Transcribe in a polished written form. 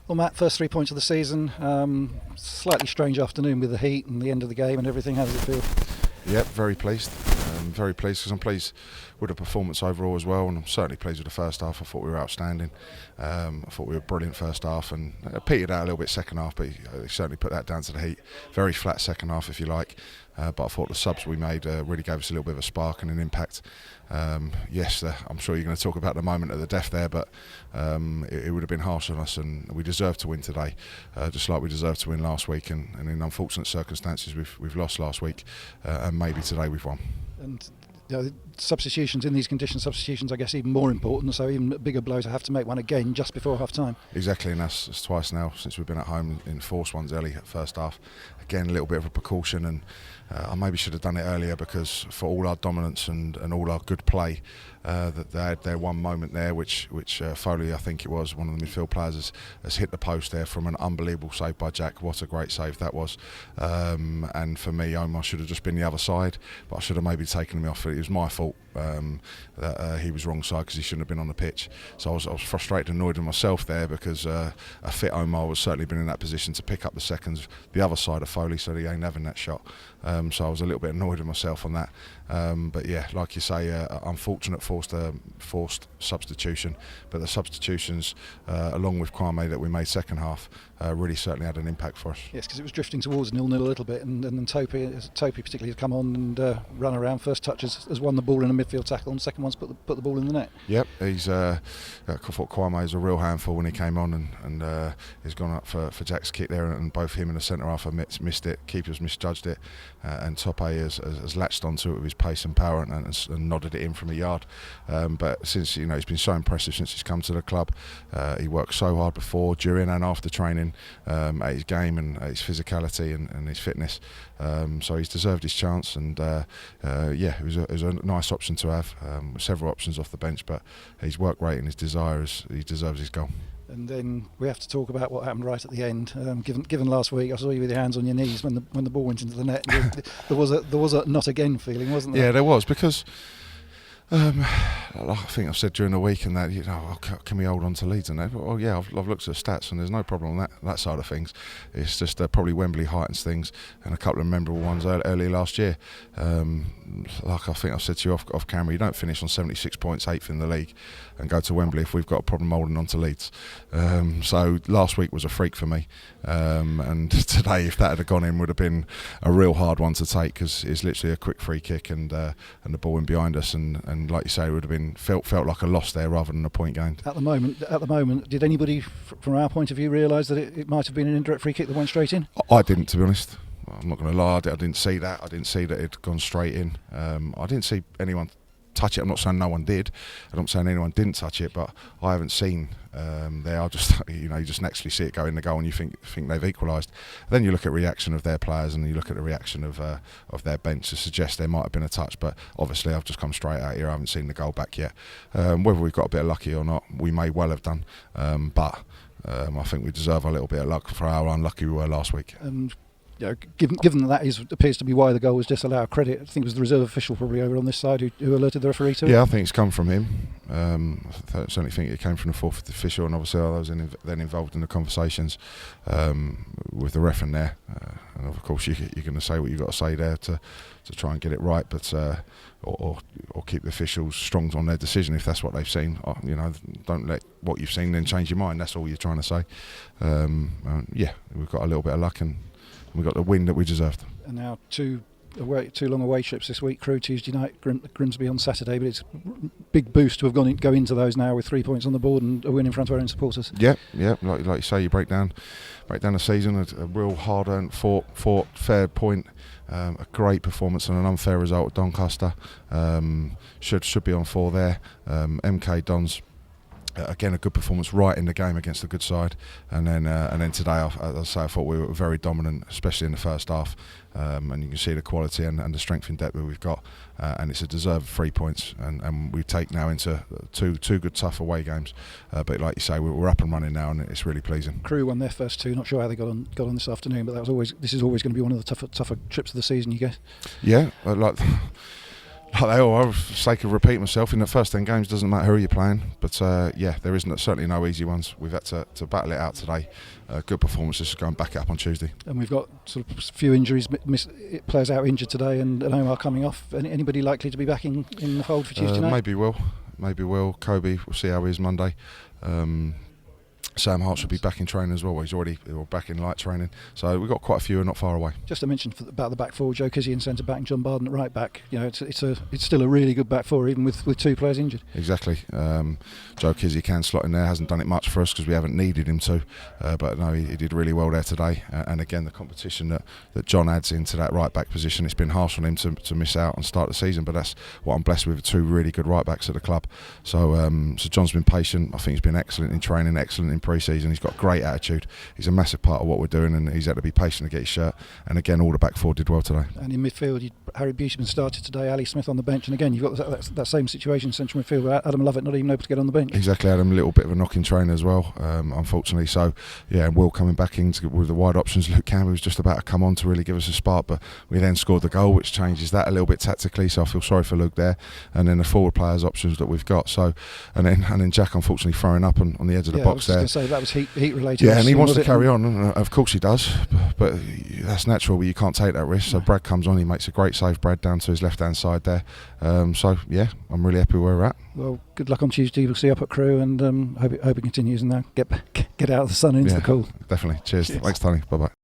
Well, Matt, first 3 points of the season. Slightly strange afternoon with the heat and the end of the game and everything. How does it feel? Yep, very pleased. Very pleased because I'm pleased with the performance overall as well, and I'm certainly pleased with the first half. I thought we were outstanding. I thought we were brilliant first half, and petered out a little bit second half, but he certainly put that down to the heat. Very flat second half, if you like. But I thought the subs we made really gave us a little bit of a spark and an impact. Yes, I'm sure you're going to talk about the moment of the death there, but it would have been harsh on us, and we deserve to win today, just like we deserved to win last week. And in unfortunate circumstances, we've lost last week, and maybe today we've won. And substitutions in these conditions, I guess, even more important. So even a bigger blow to have to make one again just before half time. Exactly, and that's twice now since we've been at home in forced ones early at first half. Again, a little bit of a precaution, and I maybe should have done it earlier, because for all our dominance and all our good play, that they had their one moment there, which Foley, I think it was, one of the midfield players, has hit the post there from an unbelievable save by Jack. What a great save that was. And for me, Omar should have just been the other side, but I should have maybe taken him off. It was my fault that he was wrong side, because he shouldn't have been on the pitch. So I was frustrated and annoyed with myself there, because a fit Omar was certainly been in that position to pick up the seconds the other side of Foley, so he ain't having that shot. So I was a little bit annoyed with myself on that. But yeah, like you say, unfortunate forced substitution, but the substitutions along with Kwame that we made second half really certainly had an impact for us. Yes, because it was drifting towards 0-0 a little bit, and then Topi particularly has come on and run around. First touch has won the ball in a midfield tackle, and second one's put the ball in the net. Yep, he's I thought Kwame was a real handful when he came on, and he's gone up for Jack's kick there, and both him and the centre half have missed it. Keepers misjudged it, and Tope has latched onto it with his pace and power, and nodded it in from a yard. But since he's been so impressive since he's come to the club. He worked so hard before, during and after training, at his game and at his physicality and his fitness. So he's deserved his chance, and it was a nice option to have. Several options off the bench, but his work rate and his desire, he deserves his goal. And then we have to talk about what happened right at the end. Given last week, I saw you with your hands on your knees when the ball went into the net. There was a not again feeling, wasn't there? Yeah, there was, because I think I've said during the week and that, can we hold on to Leeds and that? Well, yeah, I've looked at the stats, and there's no problem on that side of things. It's just probably Wembley heightens things, and a couple of memorable ones early last year. Like I think I've said to you off camera, you don't finish on 76 points, 8th in the league, and go to Wembley if we've got a problem holding on to Leeds. So last week was a freak for me, and today, if that had gone in, would have been a real hard one to take, because it's literally a quick free kick, and the ball in behind us, and like you say, it would have been felt like a loss there rather than a point gained. At the moment, did anybody from our point of view realise that it might have been an indirect free kick that went straight in? I didn't, to be honest. I'm not going to lie, I didn't see that. I didn't see that it'd gone straight in. I didn't see anyone touch it. I'm not saying no one did. I'm not saying anyone didn't touch it, but I haven't seen there. I just, you just naturally see it go in the goal, and you think they've equalised. Then you look at reaction of their players, and you look at the reaction of their bench to suggest there might have been a touch. But obviously, I've just come straight out here. I haven't seen the goal back yet. Whether we've got a bit of lucky or not, we may well have done. But I think we deserve a little bit of luck for how unlucky we were last week. And given that appears to be why the goal was disallowed, credit, I think it was the reserve official probably over on this side who alerted the referee to it. Yeah, I think it's come from him. I certainly think it came from the fourth official, and obviously I was then involved in the conversations with the ref in there. And of course, you're going to say what you've got to say there to try and get it right, but or keep the officials strong on their decision if that's what they've seen. Don't let what you've seen then change your mind. That's all you're trying to say. We've got a little bit of luck, and we got the win that we deserved. And now two long away trips this week. Crewe Tuesday night, Grimsby on Saturday. But it's a big boost to have go into those now with 3 points on the board and a win in front of our own supporters. Yeah. Like you say, you break down the season. A real hard-earned fought fair point. A great performance and an unfair result at Doncaster. Should be on 4 there. MK Dons. Again, a good performance right in the game against a good side, and then today, I thought we were very dominant, especially in the first half. And you can see the quality and the strength in depth that we've got, and it's a deserved 3 points. And we take now into two good tough away games. But like you say, we're up and running now, and it's really pleasing. Crewe won their first 2. Not sure how they got on this afternoon, but this is always going to be one of the tougher trips of the season, you guess. Yeah, They all are. For the sake of repeating myself, in the first 10 games, doesn't matter who you're playing. But yeah, there isn't certainly no easy ones. We've had to battle it out today. Good performances, go and back it up on Tuesday. And we've got sort of a few injuries, players out injured today, and Omar coming off. Anybody likely to be back in the fold for Tuesday night? Maybe Will. Kobe, we'll see how he is Monday. Sam Hart should be back in training as well. He's already back in light training. So we've got quite a few, not far away. Just to mention about the back four, Joe Kizzy in centre back and John Barden at right back. You know, it's still a really good back four, even with two players injured. Exactly. Joe Kizzy can slot in there. Hasn't done it much for us because we haven't needed him to. But no, he did really well there today. And again, the competition that John adds into that right back position, it's been harsh on him to miss out and start the season. But that's what I'm blessed with, two really good right backs at the club. So John's been patient. I think he's been excellent in training, excellent in pre-season. He's got great attitude. He's a massive part of what we're doing, and he's had to be patient to get his shirt. And again, all the back four did well today. And in midfield, Harry Bushman started today, Ali Smith on the bench, and again you've got that same situation in central midfield where Adam Lovett not even able to get on the bench. Exactly, Adam, a little bit of a knock in train as well, unfortunately. So yeah, and Will coming back in with the wide options. Luke Campbell was just about to come on to really give us a spark, but we then scored the goal, which changes that a little bit tactically. So I feel sorry for Luke there. And then the forward players options that we've got. So and then Jack unfortunately throwing up on the edge of the box there. I was going to say that was heat related. Yeah, and he wants to carry on, and of course he does, but that's natural, but you can't take that risk. So Brad comes on, he makes a great save, Brad, down to his left-hand side there. So yeah, I'm really happy where we're at. Well, good luck on Tuesday. We'll see you up at Crewe, and hope it continues, and now get out of the sun and into the cool. Definitely. Cheers. Thanks, Tony. Bye-bye.